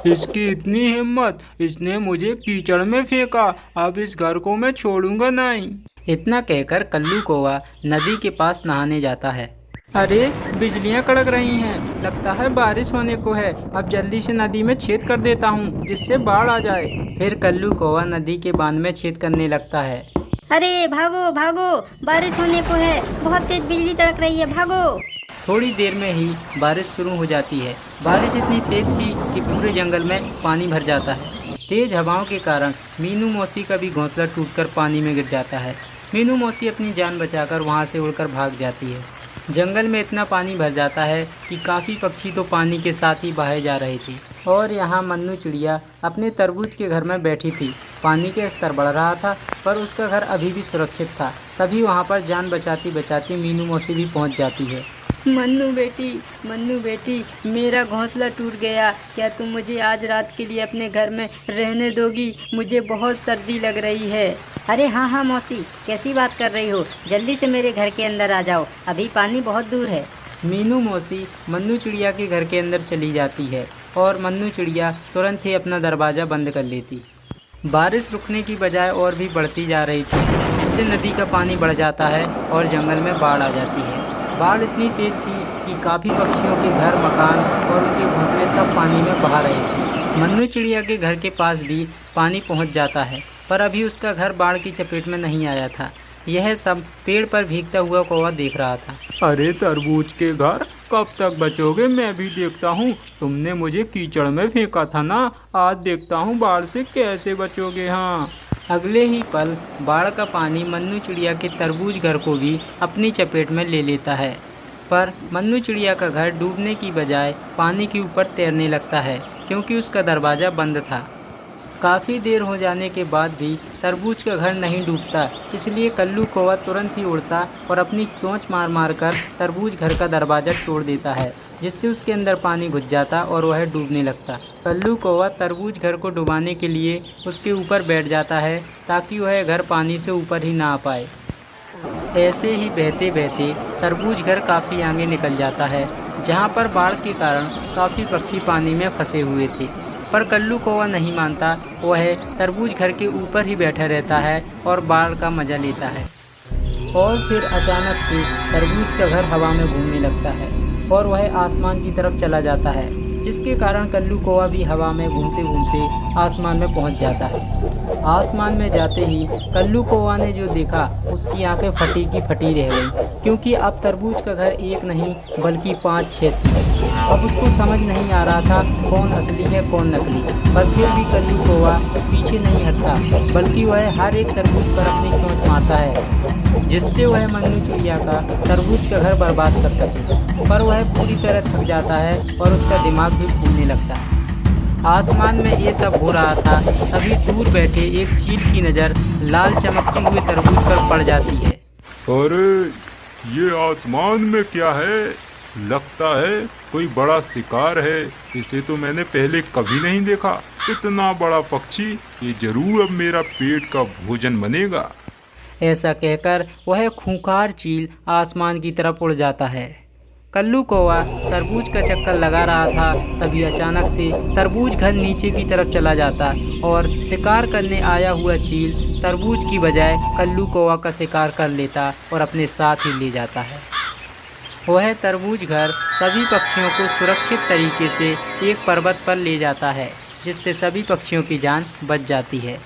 इसकी इतनी हिम्मत, इसने मुझे कीचड़ में फेंका। अब इस घर को मैं छोड़ूंगा नहीं। इतना कहकर कल्लू कौवा नदी के पास नहाने जाता है। अरे, बिजलियां कड़क रही हैं। लगता है बारिश होने को है। अब जल्दी से नदी में छेद कर देता हूँ जिससे बाढ़ आ जाए। फिर कल्लू कौवा नदी के बांध में छेद करने लगता है। अरे भागो भागो, बारिश होने को है, बहुत तेज बिजली तड़क रही है, भागो। थोड़ी देर में ही बारिश शुरू हो जाती है। बारिश इतनी तेज थी कि पूरे जंगल में पानी भर जाता है। तेज हवाओं के कारण मीनू मौसी का भी घोंसला टूटकर पानी में गिर जाता है। मीनू मौसी अपनी जान बचाकर वहां से उड़कर भाग जाती है। जंगल में इतना पानी भर जाता है कि काफ़ी पक्षी तो पानी के साथ ही बहे जा रहे थे। और यहाँ मन्नू चिड़िया अपने तरबूज के घर में बैठी थी। पानी का स्तर बढ़ रहा था पर उसका घर अभी भी सुरक्षित था। तभी वहाँ पर जान बचाती बचाती मीनू मौसी भी पहुँच जाती है। मन्नू बेटी, मेरा घोंसला टूट गया। क्या तुम मुझे आज रात के लिए अपने घर में रहने दोगी? मुझे बहुत सर्दी लग रही है। अरे हाँ हाँ मौसी, कैसी बात कर रही हो? जल्दी से मेरे घर के अंदर आ जाओ, अभी पानी बहुत दूर है। मीनू मौसी मन्नू चिड़िया के घर के अंदर चली जाती है और मन्नू चिड़िया तुरंत ही अपना दरवाज़ा बंद कर लेती। बारिश रुकने की बजाय और भी बढ़ती जा रही थी, जिससे नदी का पानी बढ़ जाता है और जंगल में बाढ़ आ जाती है। बाढ़ इतनी तेज थी कि काफ़ी पक्षियों के घर, मकान और उनके घोंसले सब पानी में बहा रहे थे। मन्नू चिड़िया के घर के पास भी पानी पहुंच जाता है, पर अभी उसका घर बाढ़ की चपेट में नहीं आया था। यह सब पेड़ पर भीगता हुआ कौवा देख रहा था। अरे तरबूज के घर, कब तक बचोगे? मैं भी देखता हूँ। तुमने मुझे कीचड़ में फेंका था ना, आज देखता हूँ बाढ़ से कैसे बचोगे। हाँ, अगले ही पल बाढ़ का पानी मन्नू चिड़िया के तरबूज घर को भी अपनी चपेट में ले लेता है। पर मन्नू चिड़िया का घर डूबने की बजाय पानी के ऊपर तैरने लगता है, क्योंकि उसका दरवाज़ा बंद था। काफ़ी देर हो जाने के बाद भी तरबूज का घर नहीं डूबता, इसलिए कल्लू कौवा तुरंत ही उड़ता और अपनी चोंच मार मार कर तरबूज घर का दरवाज़ा तोड़ देता है, जिससे उसके अंदर पानी घुस जाता और वह डूबने लगता। कल्लू कौवा तरबूज घर को डुबाने के लिए उसके ऊपर बैठ जाता है, ताकि वह घर पानी से ऊपर ही ना आ पाए। ऐसे ही बहते बहते तरबूज घर काफ़ी आगे निकल जाता है, जहाँ पर बाढ़ के कारण काफ़ी पक्षी पानी में फंसे हुए थे। पर कल्लू कौवा नहीं मानता, वह तरबूज घर के ऊपर ही बैठा रहता है और बाढ़ का मज़ा लेता है। और फिर अचानक से तरबूज का घर हवा में घूमने लगता है और वह आसमान की तरफ चला जाता है, जिसके कारण कल्लू कौवा भी हवा में घूमते घूमते आसमान में पहुंच जाता है। आसमान में जाते ही कल्लू कौवा ने जो देखा, उसकी आंखें फटी की फटी रह गई, क्योंकि अब तरबूज का घर एक नहीं बल्कि 5-6 थे। अब उसको समझ नहीं आ रहा था कौन असली है कौन नकली, पर फिर भी कल्लू कौवा पीछे नहीं हटता, बल्कि वह हर एक तरबूज पर अपनी चोंच मारता है, जिससे वह मन्नू चिड़िया का तरबूज का घर बर्बाद कर सके। पर वह पूरी तरह थक जाता है और उसका दिमाग भी घूमने लगता है। आसमान में ये सब हो रहा था, तभी दूर बैठे एक चील की नज़र लाल चमकते हुए तरबूज पर पड़ जाती है। अरे, ये आसमान में क्या है? लगता है कोई बड़ा शिकार है। इसे तो मैंने पहले कभी नहीं देखा। इतना बड़ा पक्षी, ये जरूर अब मेरा पेट का भोजन बनेगा। ऐसा कहकर वह खूंखार चील आसमान की तरफ उड़ जाता है। कल्लू कौवा तरबूज का चक्कर लगा रहा था, तभी अचानक से तरबूज घर नीचे की तरफ चला जाता और शिकार करने आया हुआ चील तरबूज की बजाय कल्लू कौवा का शिकार कर लेता और अपने साथ ही ले जाता है। वह तरबूज घर सभी पक्षियों को सुरक्षित तरीके से एक पर्वत पर ले जाता है, जिससे सभी पक्षियों की जान बच जाती है।